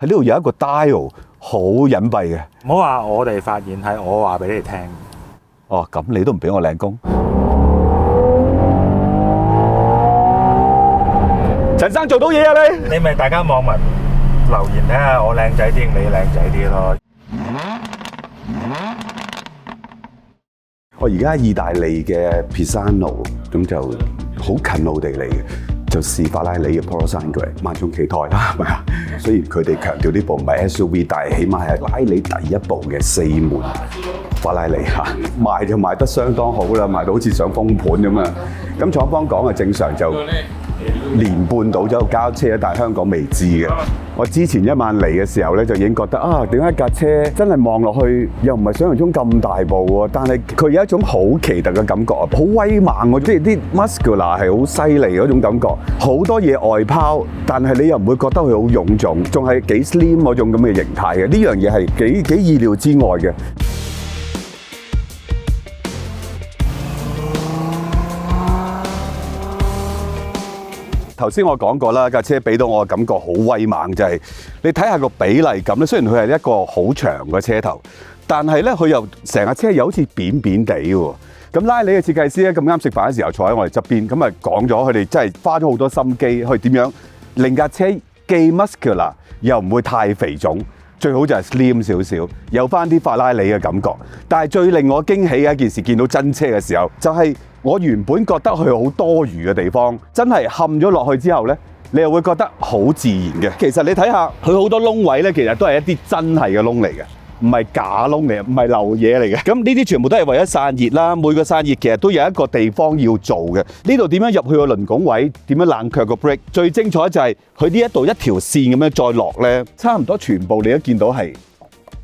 喺呢度有一個 dial 好隱蔽嘅。唔好話我哋發現，係我話俾你哋聽。哦，咁你都唔俾我領功？陳生做到嘢啊你！你咪大家網民留言睇下我靚仔啲定你靚仔啲咯。我而家喺意大利嘅 Pisano， 咁就好近奧地利嘅，就試法拉利嘅 Polo Sangue， 萬眾期待啦，係咪啊？雖然佢哋強調呢部唔係 SUV， 但係起碼係拉里第一部嘅4門法拉利嚇，賣就賣得相當好啦，賣到好似上封盤咁啊！咁廠方講嘅正常就年半到咗交車，但係香港未知嘅。我之前一晚嚟嘅時候咧，就已經覺得啊，點解架車真係望落去又唔係想象中咁大部喎？但係佢有一種好奇特嘅感覺啊，好威猛喎，即係啲 muscular 係好犀利嗰種感覺，好多嘢外拋，但係你又唔會覺得佢好臃腫，仲係幾 slim 嗰種咁嘅形態嘅。呢樣嘢係幾意料之外嘅。頭先我講過啦，架車俾到我嘅感覺好威猛，就係你睇下個比例感咧。雖然佢係一個好長嘅車頭，但係咧佢又成架車又好似扁扁地喎。咁拉里嘅設計師咧咁啱食飯嘅時候坐喺我哋側邊，咁啊講咗佢哋真係花咗好多心機去點樣令架車既 muscular 又唔會太肥腫，最好就係 slim 少少，有翻啲法拉利嘅感覺。但係最令我驚喜嘅一件事，見到真車嘅時候，就係我原本覺得佢好多餘嘅地方，真係冚咗落去之後呢，你又會覺得好自然嘅。其實你睇下佢好多窿位呢，其實都係一啲真係嘅窿嚟嘅，唔係假窿嚟，唔係漏嘢嚟嘅。咁呢啲全部都係為咗散熱啦。每個散熱其實都有一個地方要做嘅。呢度點樣入去個輪拱位？點樣冷卻個 brake？最精彩就係佢呢一度一條線咁樣再落呢，差唔多全部你都見到係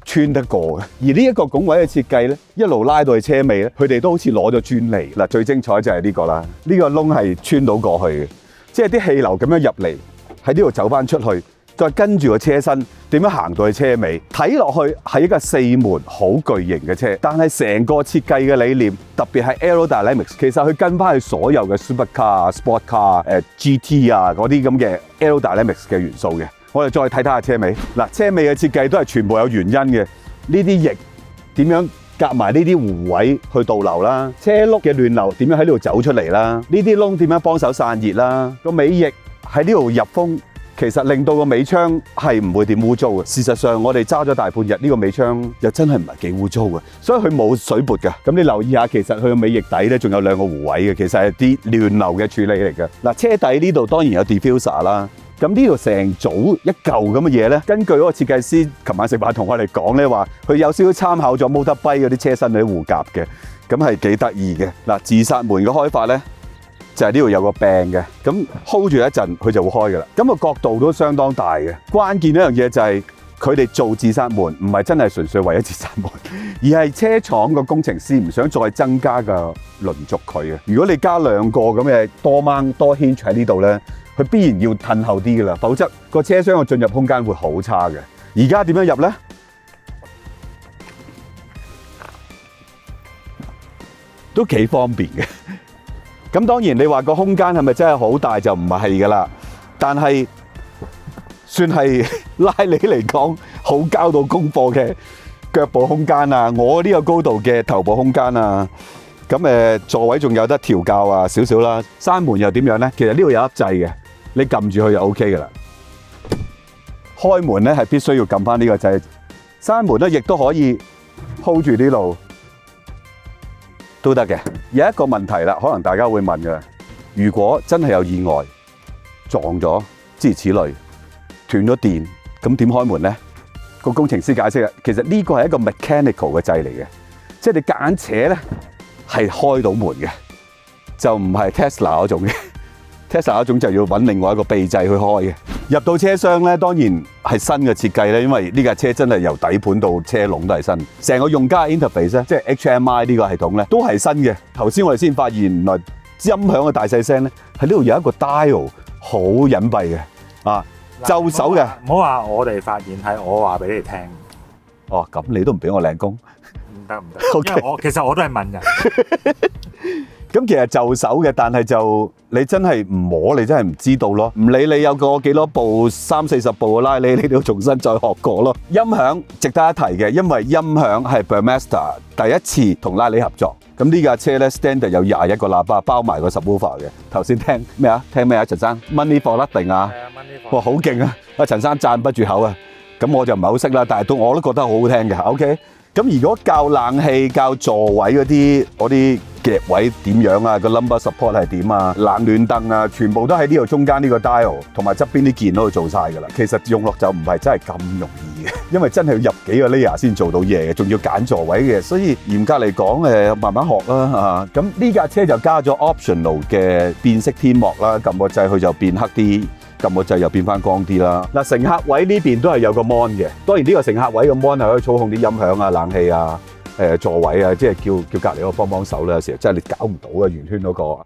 穿得過嘅。而呢一個拱位嘅設計咧，一路拉到去車尾咧，佢哋都好似攞咗專利。嗱，最精彩就係呢個啦，呢個窿係穿到過去嘅，即係啲氣流咁樣入嚟，喺呢度走翻出去，再跟住個車身點樣行到去車尾，睇落去係一個4門好巨型嘅車，但係成個設計嘅理念，特別係 aerodynamics， 其實佢跟翻去所有嘅 supercar、sport car、GT 啊嗰啲咁嘅 aerodynamics 嘅元素嘅。我哋再睇睇下車尾，嗱，車尾嘅設計都係全部有原因嘅。呢啲翼點樣夾埋呢啲弧位去導流啦？車轆嘅亂流點樣喺呢度走出嚟啦？呢啲窿點樣幫手散熱啦？個尾翼喺呢度入風，其實令到個尾窗係唔會點污糟嘅。事實上，我哋揸咗大半日，呢個尾窗又真係唔係幾污糟嘅，所以佢冇水撥嘅。咁你留意下，其實佢個尾翼底咧仲有2個弧位嘅，其實係啲亂流嘅處理嚟嘅。嗱，車底呢度當然有 diffuser 啦。咁呢度成組一嚿咁嘅嘢咧，根據嗰個設計師琴晚食飯同我哋講咧，話佢有少少參考咗 Motorbike 嗰啲車身嗰啲護甲嘅，咁係幾得意嘅。嗱，自殺門嘅開法咧，就係呢度有個柄嘅，咁 hold 住一陣佢就會開噶啦。咁個角度都相當大嘅。關鍵一樣嘢就係佢哋做自殺門唔係真係純粹為咗自殺門，而係車廠個工程師唔想再增加個輪軸佢嘅。如果你加2個咁嘅多掹多 hinge 喺呢度咧，佢必然要褪後啲㗎啦，否則個車廂嘅進入空間會好差嘅。而家點樣入呢？都幾方便嘅。咁當然你話個空間係咪真係好大就唔係㗎啦，但係算係拉里嚟講好交到功課嘅腳部空間啊，我呢個高度嘅頭部空間啊。咁座位仲有得調校啊少少啦。閂門又點樣呢？其實呢度有粒掣嘅。你撳住佢就 OK 嘅啦。開門咧係必須要撳翻呢個掣，閂門咧亦都可以 hold 住呢度都得嘅。有一個問題啦，可能大家會問嘅，如果真係有意外撞咗，諸如此類，斷咗電，咁點開門咧？個工程師解釋啊，其實呢個係一個 mechanical 嘅掣嚟嘅，即係你夾硬扯咧係開到門嘅，就唔係 Tesla 嗰種嘅。Tesla 嗰種就要揾另外一個臂掣去開嘅。入到車廂咧，當然係新嘅設計咧，因為呢架車真係由底盤到車籠都係新。成個用家 interface 咧，即係 HMI 呢個系統咧，都係新嘅。頭先我哋先發現，原來音響嘅大細聲咧，喺呢度有一個 dial 好隱蔽嘅啊，就手嘅。唔好話我哋發現，係我話俾你哋聽。哦，咁你都唔俾我領功？唔得唔得，因為其實我都係問人。咁其實就手嘅，但係就你真係唔摸，你真係唔知道咯。唔理你有個幾多部30-40部嘅拉里，你都要重新再學過咯。音響值得一提嘅，因為音響係 Burmester 第一次同拉里合作。咁呢架車咧 standard 有21個喇叭，包埋個 subwoofer 嘅。頭先聽咩啊？聽咩啊？陳生 Money for Nothing啊！哇，好勁啊！阿陳生讚不絕口啊！咁我就唔係好識啦，但係我都覺得好好聽嘅。OK。咁如果校冷氣、校座位嗰啲夾位點樣啊？個 lumbar support 係點啊？冷暖燈啊，全部都喺呢度中間呢個 dial 同埋側邊啲鍵都做晒㗎啦。其實用落就唔係真係咁容易嘅，因為真係要入幾個 layer 先做到嘢嘅，仲要揀座位嘅。所以嚴格嚟講慢慢學啦嚇。咁呢架車就加咗 optional 嘅變色天幕啦，撳個掣佢就變黑啲。撳個掣又變翻光啲啦。嗱，乘客位呢邊都係有個 mon 嘅。當然呢個乘客位個 mon 係可以操控啲音響啊、冷氣啊、座位啊，即係叫隔離嗰個幫手啦。有時候真係你搞唔到嘅圓圈嗰個。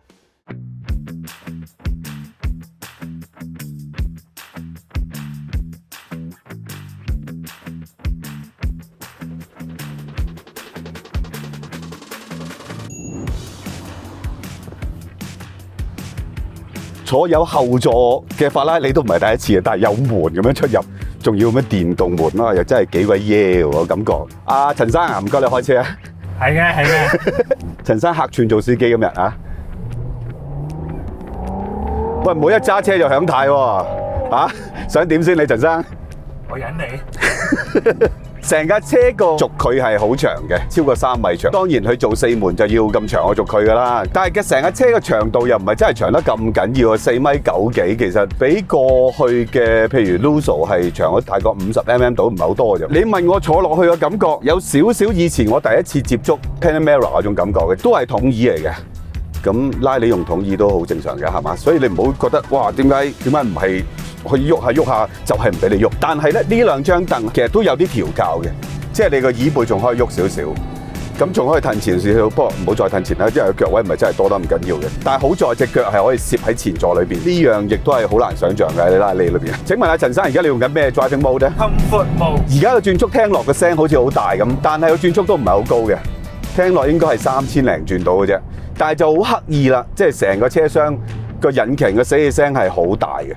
坐有後座嘅法拉利都唔係第一次啊，但係有門咁樣出入，仲要咩電動門啦，又真係幾鬼耶喎感覺。阿陳生啊，唔該你開車啊。係嘅。陳生客串做司機今日啊。喂，唔好一揸車就響軚喎，啊，想點先你陳生？我忍你。成架車個軸距係好長嘅，超過3米長。當然佢做4門就要咁長個軸距㗎啦。但係嘅成架車嘅長度又唔係真係長得咁緊要啊，4米9幾，其實比過去嘅譬如 Lusso 係長咗大概50mm 到，唔係好多啫。你問我坐落去嘅感覺，有少少以前我第一次接觸 Panamera 嗰種感覺嘅，都係筒椅嚟嘅。咁拉你用筒椅都好正常嘅，係嘛？所以你唔好覺得哇，點解唔係？可以喐下就係唔俾你喐，但係咧呢兩張凳其實都有啲調校嘅，即係你個椅背仲可以喐少少，咁仲可以褪前少少，不過唔好再褪前啦，因為腳位唔係真係多得咁緊要嘅。但係好在隻腳係可以攝喺前座裏邊，呢樣亦都係好難想像嘅。你拉你裏邊，請問阿陳生而家你用緊咩 driving mode 咧 ？Comfort mode。而家個轉速聽落個聲好似好大咁，但係個轉速都唔係好高嘅，聽落應該係3000零轉到嘅啫。但係就好刻意啦，即係成個車廂個引擎嘅死氣聲係好大嘅。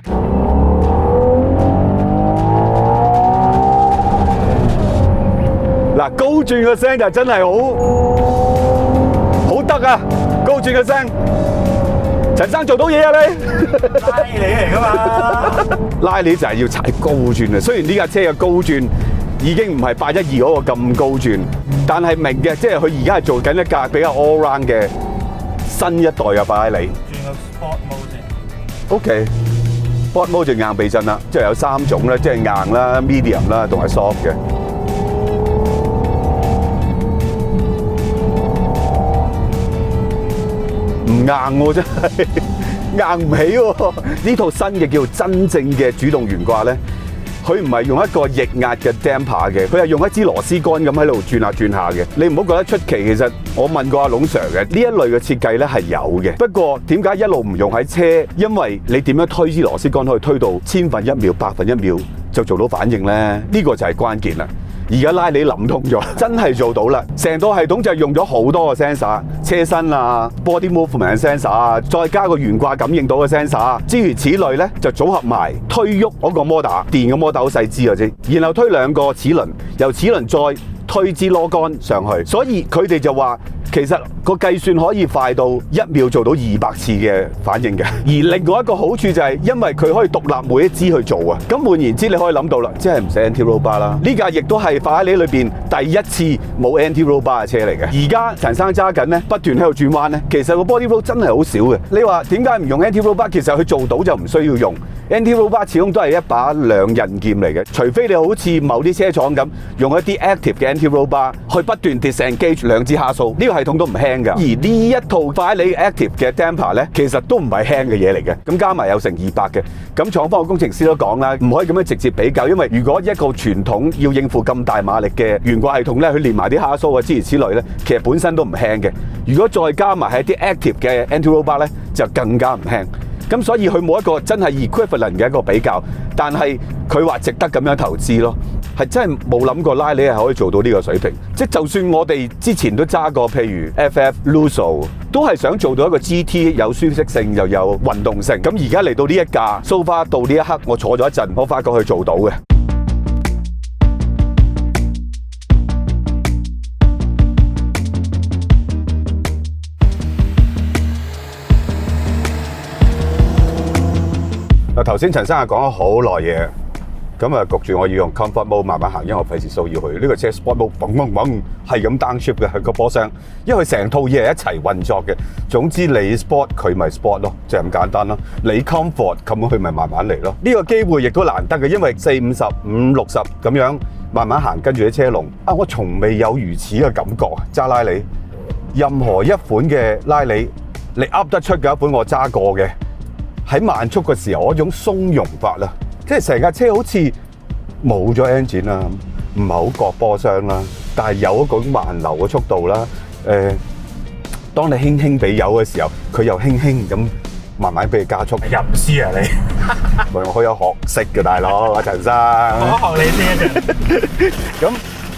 嗱，高轉個聲就真係好得啊！高轉個聲，陳生做到嘢啊你！拉你嚟㗎嘛？拉你就係要踩高轉啊！雖然呢架車嘅高轉已經唔係812嗰個咁高轉，但係明嘅，即係佢而家係做緊一架比較 all round 嘅新一代嘅法拉利。轉個 sport mode 先。OK，sport mode 就硬避震啦，即係有3種啦，即係硬啦、medium 啦同埋 soft 嘅。唔硬喎，真係硬唔起喎！呢套新嘅叫真正嘅主動懸掛咧，佢唔係用一個液壓嘅 damper 嘅，佢係用一支螺絲桿咁喺度轉下轉下嘅。你唔好覺得出奇，其實我問過阿龍 Sir 嘅，呢一類嘅設計咧係有嘅。不過點解一路唔用喺車？因為你點樣推支螺絲桿可以推到千分一秒、百分一秒就做到反應咧？呢個就係關鍵啦。而家拉你諗通咗，真係做到啦！成套系統就係用咗好多個 sensor， 車身啊、body movement sensor 啊，再加個懸掛感應到嘅 sensor， 諸如此類咧，就組合埋推喐嗰個摩打，電嘅摩打好細支嘅啫，然後推2個齒輪，由齒輪再推支螺桿上去，所以佢哋就話其實個計算可以快到1秒做到200次嘅反應嘅。而另外一個好處就係因為佢可以獨立每一支去做啊。咁換言之，你可以諗到啦，即係唔使 anti-roll bar 啦。呢架亦都係法拉利裏邊第一次冇 anti-roll bar 嘅車嚟嘅。而家陳生揸緊咧，不斷喺度轉彎咧，其實個 body roll 真係好少嘅。你話點解唔用 anti-roll bar？其實佢做到就唔需要用 anti-roll bar，始終都係一把兩刃劍嚟嘅。除非你好似某啲車廠咁用一啲 active 嘅 anti-roll bar 去不斷 disengage 2支蝦數，呢個系統都唔輕㗎。而呢一套法拉利 active 嘅 damper 咧，其實都唔係輕嘅嘢嚟嘅。咁加埋有成200嘅。咁廠方嘅工程師都講啦，唔可以咁樣直接比較，因為如果一個傳統要應付咁大馬力嘅懸掛系統咧，佢連埋啲蝦數啊諸如此類咧，其實本身都唔輕嘅。如果再加埋係一啲 active 嘅 anti-roll bar 咧，就更加唔輕。咁所以佢冇一個真係 equivalent 嘅一個比較，但係佢話值得咁樣投資咯，係真係冇諗過拉里係可以做到呢個水平。即係就算我哋之前都揸過，譬如 FF Lusso， 都係想做到一個 GT 有舒適性又有運動性。咁而家嚟到呢一架 so far 到呢一刻，我坐咗一陣，我發覺佢做到嘅。嗱，頭先陳生係講咗好耐嘢，咁啊焗住我要用 comfort mode 慢慢行，因為我費事騷擾佢。呢個車 sport mode 嘣嘣嘣係咁 downshift 嘅，係個波箱，因為佢成套嘢係一齊運作嘅。總之你 sport 佢咪 sport 咯，就係咁簡單咯。你 comfort 咁佢咪慢慢嚟咯。呢個機會亦都難得嘅，因為450、560咁樣慢慢行，跟住啲車龍啊，我從未有如此嘅感覺啊！揸拉里，任何一款嘅拉里，你噏得出嘅一款我揸過嘅。喺慢速嘅時候嗰種鬆容法啦，即係成架車好似冇咗 engine 啦，唔係好割波箱啦，但係有一個慢流嘅速度啦。當你輕輕俾油嘅時候，佢又輕輕咁慢慢俾你加速。吟詩啊你？唔係我好有學識嘅大佬阿陳生。我學你先咁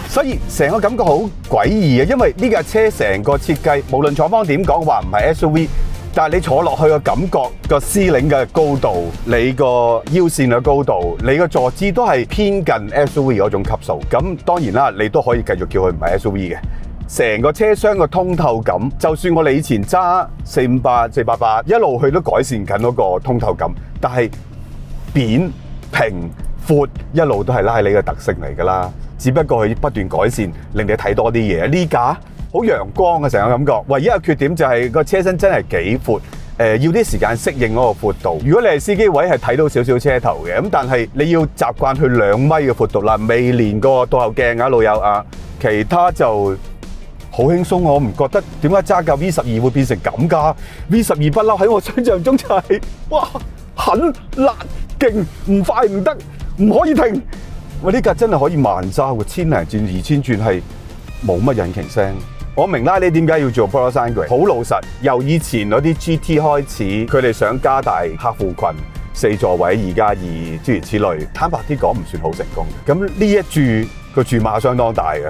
所以成個感覺好詭異啊，因為呢架車成個設計，無論廠方點講話唔係 SUV。但係你坐落去嘅感覺，個司令嘅高度，你個腰線嘅高度，你個坐姿都係偏近 SUV 嗰種級數。咁當然啦，你都可以繼續叫佢唔係 SUV 嘅。成個車廂嘅通透感，就算我哋以前揸458、488，一路去都改善緊嗰個通透感。但係扁、平、闊一路都係拉里嘅特性嚟㗎啦。只不過佢不斷改善，令你睇多啲嘢。呢架好陽光嘅成個感覺，唯一嘅缺點就係個車身真係幾闊，要啲時間適應嗰個闊度。如果你係司機位係睇到少少車頭嘅，咁但係你要習慣去2米嘅闊度啦，未連個倒後鏡啊，老友啊，其他就好輕鬆。我唔覺得點解揸架 V12 會變成咁㗎。V12不嬲喺我想象中就係哇狠辣勁，唔快唔得，唔可以停。我呢架真係可以慢揸喎，1000零轉2000轉係冇乜引擎聲。我明拉里點解要做 Polo Sangue， 好老實。由以前嗰啲 GT 開始，佢哋想加大客戶群，4座位2+2諸如此類。坦白啲講，唔算好成功。咁呢一注個注碼相當大嘅，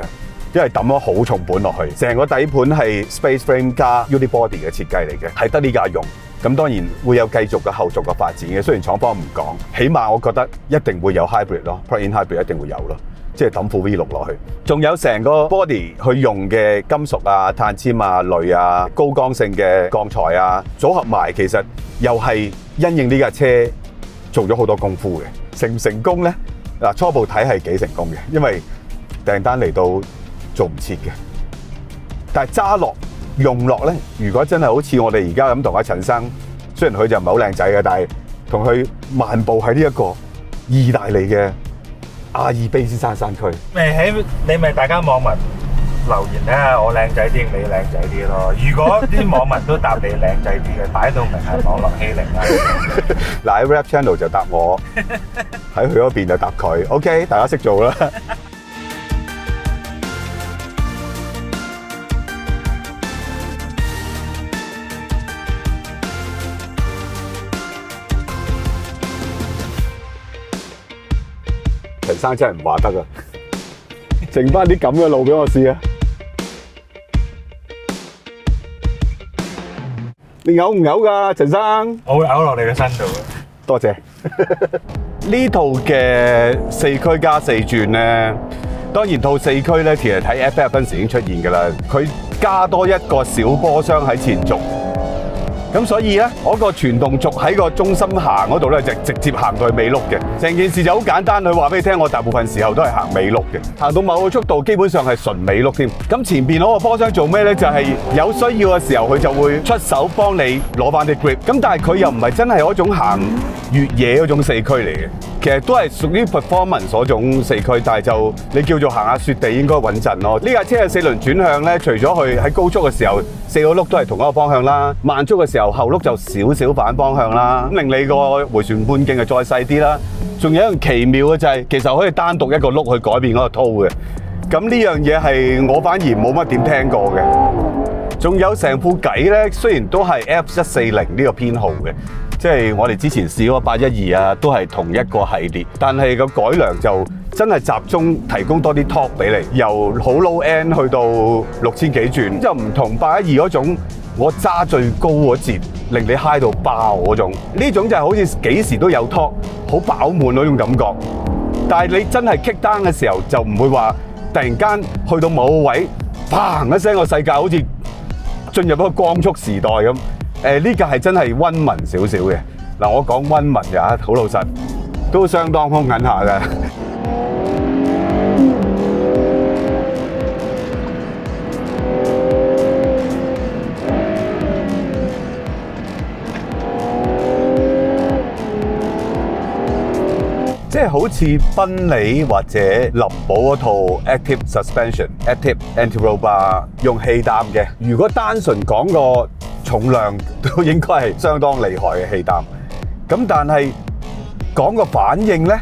因為抌咗好重本落去，成個底盤係 Space Frame 加 Unibody 嘅設計嚟嘅，係得呢架用。咁當然會有繼續嘅後續嘅發展嘅，雖然廠方唔講，起碼我覺得一定會有 Hybrid 咯 ，Plug-in Hybrid 一定會有咯。即係抌副 V6 落去，仲有成個 body 去用嘅金屬啊、碳纖啊、鋁啊、高剛性嘅鋼材啊，組合埋其實又係因應呢架車做咗好多功夫嘅。成唔成功呢？嗱，初步睇係幾成功嘅，因為訂單嚟到做唔切嘅。但係揸落用落呢，如果真係好似我哋而家咁同阿陳生，雖然佢就唔係好靚仔嘅，但係同佢漫步喺呢一個意大利嘅阿爾卑斯山區，你咪大家網民留言睇下我靚仔啲定你靚仔啲咯。如果啲網民都答你靚仔啲嘅，擺到明係網絡欺凌啦。嗱喺 Rap Channel 就答我，喺佢嗰邊就答佢。OK， 大家識做啦。陳生真係唔話得啊！剩翻啲咁嘅路俾我試啊！你嘔唔嘔㗎，陳生？我會嘔落你嘅身度嘅。多謝。呢套嘅4驅加4轉咧，當然套4驅咧，其實喺 FF 嗰陣時已經出現㗎啦。佢加多一個小波箱喺前軸。咁所以咧，嗰個傳動軸喺個中心行嗰度咧，就直接行到去尾轆嘅。成件事就好簡單，佢話俾你聽，我大部分時候都係行尾轆嘅，行到某個速度，基本上係純尾轆添。咁前邊嗰個波箱做咩咧？就係有需要嘅時候，佢就會出手幫你攞翻啲 grip。咁但係佢又唔係真係嗰種行越野嗰種4驅嚟嘅，其實都係屬於 performance 嗰種4驅，但係就你叫做行下雪地應該穩陣咯。呢架車嘅4輪轉向咧，除咗佢喺高速嘅時候4個轆都係同一個方向啦，慢速嘅時候後轆就少少反方向啦，咁令你個回旋半徑就再細啲啦。仲有一樣奇妙嘅就係，其實可以單獨一個轆去改變嗰個套嘅。咁呢樣嘢係我反而冇乜點聽過嘅。仲有成副計咧，雖然都係 F140呢個編號嘅，即係我哋之前試嗰個812啊，都係同一個系列，但係個改良就真係集中提供多啲 torque 俾你，由好 low end 去到6000幾轉，就唔同812嗰種我揸最高嗰節令你 high 到爆嗰種，呢種就係好似幾時都有 torque，好飽滿嗰種感覺。但係你真係 kick down 嘅時候就唔會話突然間去到某個位，砰一聲個世界好似進入一個光速時代咁。呢架係真係溫文少少嘅。嗱，我講溫文呀，好老實，都相當兇狠下嘅。即係好似賓利或者林寶嗰套 Active Suspension、Active Anti-Roll Bar 用氣膽嘅。如果單純講個重量，都應該係相當厲害嘅氣膽。咁但係講個反應呢，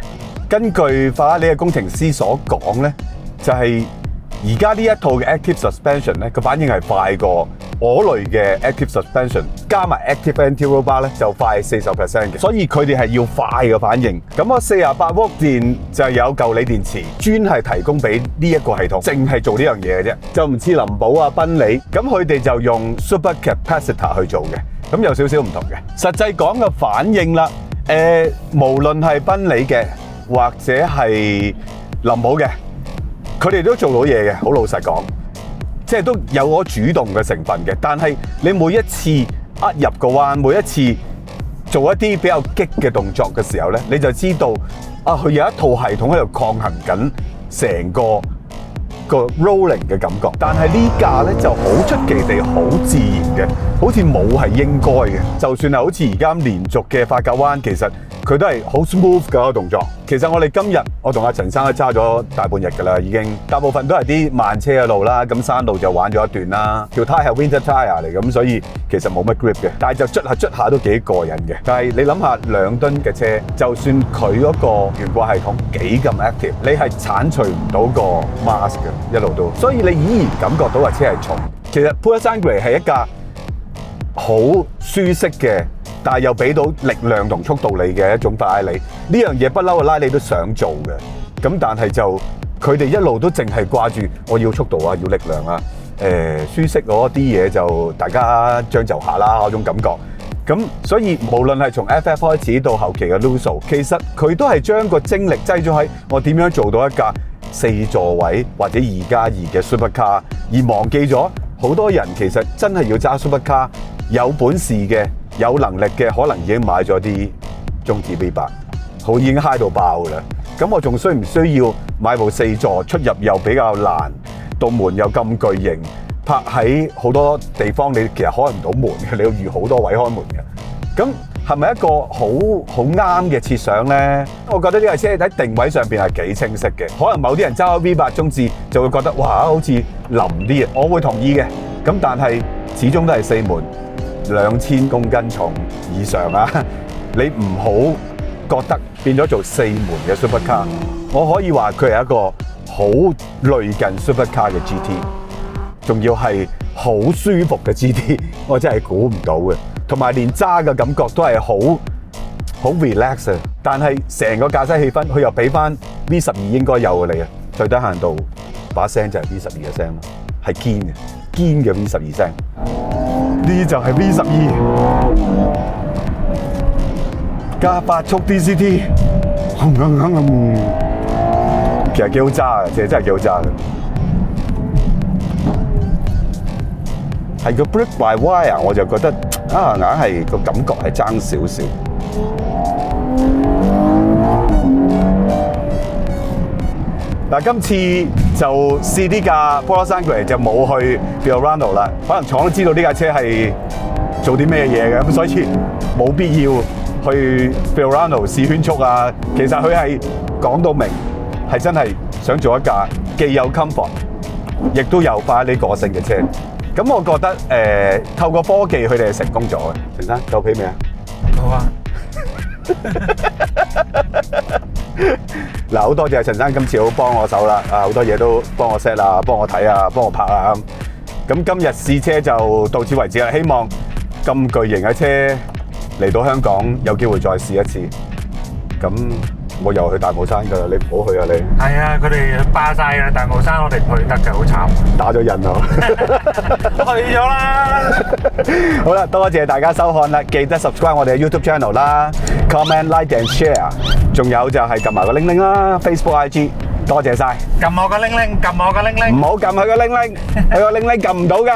根據法拉利嘅工程師所講呢，就係而家呢一套嘅 Active Suspension 呢個反應係快過我類嘅 Active Suspension， 加埋 Active Anti-Roll Bar 咧就快40% 嘅，所以佢哋係要快嘅反應。咁我48V電就有舊鋰電池，專係提供俾呢一個系統，淨係做呢樣嘢嘅啫，就唔似林寶啊、賓利，咁佢哋就用 Super Capacitor 去做嘅，咁有少少唔同嘅。實際講嘅反應啦，無論係賓利嘅或者係林寶嘅，佢哋都做到嘢嘅，好老實講。即係都有我主動嘅成分嘅，但係你每一次入個彎，每一次做一啲比較激嘅動作嘅時候咧，你就知道啊，佢有一套系統喺度抗衡緊成個 rolling 嘅感覺。但係呢架咧就好出奇地好自然嘅，好似冇係應該嘅。就算係好似而家連續嘅發夾彎，其實佢都係好 smooth 嘅一個動作。其實我哋今日我同阿陳生都揸咗大半日㗎啦，已經大部分都係啲慢車嘅路啦，咁山路就玩咗一段啦。條胎係 winter tyre 嚟，咁所以其實冇乜 grip 嘅，但係就捽下都幾過癮嘅。但係你諗下2噸嘅車，就算佢嗰個懸掛系統幾咁 active，你係剷除唔到個 mass 嘅一路都，所以你依然感覺到架車係重。其實 Purosangue 係一架好舒適嘅，但係又俾到力量同速度你嘅一種法拉利，呢樣嘢不嬲嘅拉利都想做嘅，咁但係就佢哋一路都淨係掛住我要速度啊，要力量啊，舒適嗰啲嘢就大家將就下啦嗰種感覺。咁所以無論係從 FF 開始到後期嘅 Lusso， 其實佢都係將個精力擠咗喺我點樣做到一架4座位或者2+2嘅 Supercar， 而忘記咗好多人其實真係要揸 Supercar， 有本事嘅有能力嘅可能已經買咗啲中置 V8， 好已經 high 到爆㗎啦。咁我仲需唔需要買部4座，出入又比較難，道門又咁巨型，泊喺好多地方你其實開唔到門嘅，你要預好多位開門嘅。咁係咪一個好啱嘅設想呢？我覺得呢架車喺定位上邊係幾清晰嘅。可能某啲人揸 V8 中置就會覺得哇好似腍啲啊，我會同意嘅。咁但係始終都係4門，2000公斤重以上啊！你唔好覺得變咗做4門嘅 Supercar， 我可以話佢係一個好類近 Supercar 嘅 GT， 仲要係好舒服嘅 GT， 我真係估唔到嘅。同埋連揸嘅感覺都係好 relax 啊！但係成個駕駛氣氛，佢又俾翻 V12 應該有嘅你啊！最低限度把聲就係 V12 嘅聲咯，係堅嘅 V12 聲。呢就係 V12 加8速 DCT， 其實幾好揸嘅，其實真係幾好揸嘅。係個 brake by wire， 我就覺得啊，硬係個感覺係爭少少。嗱，今次就試呢架 Purosangue 就冇去 Fiorano 啦，可能廠都知道呢架車係做啲咩嘢嘅，咁所以冇必要去 Fiorano 試圈速啊。其實佢係講到明，係真係想做一架既有 comfort， 亦都有法拉利個性嘅車。咁我覺得透過科技佢哋係成功咗嘅。陳生夠皮未啊？好啊！嗱，好多謝陳生今次好幫我手啦，好多嘢都幫我 set 啊，幫我睇啊，幫我拍啊。咁今日試車就到此為止啦。希望咁巨型嘅車嚟到香港有機會再試一次。咁我又去大帽山㗎啦，你唔好去啊你！係啊，佢哋霸晒嘅大帽山，我哋唔去得嘅，好慘。打咗印啊！去咗啦。好啦，多謝大家收看啦，記得 subscribe 我哋嘅 YouTube channel 啦 ，comment like and share， 仲有就係撳埋個鈴鈴啦 ，Facebook IG， 多謝晒。撳我個鈴鈴，撳我個鈴鈴。唔好撳佢個鈴鈴，佢個鈴鈴撳唔到㗎。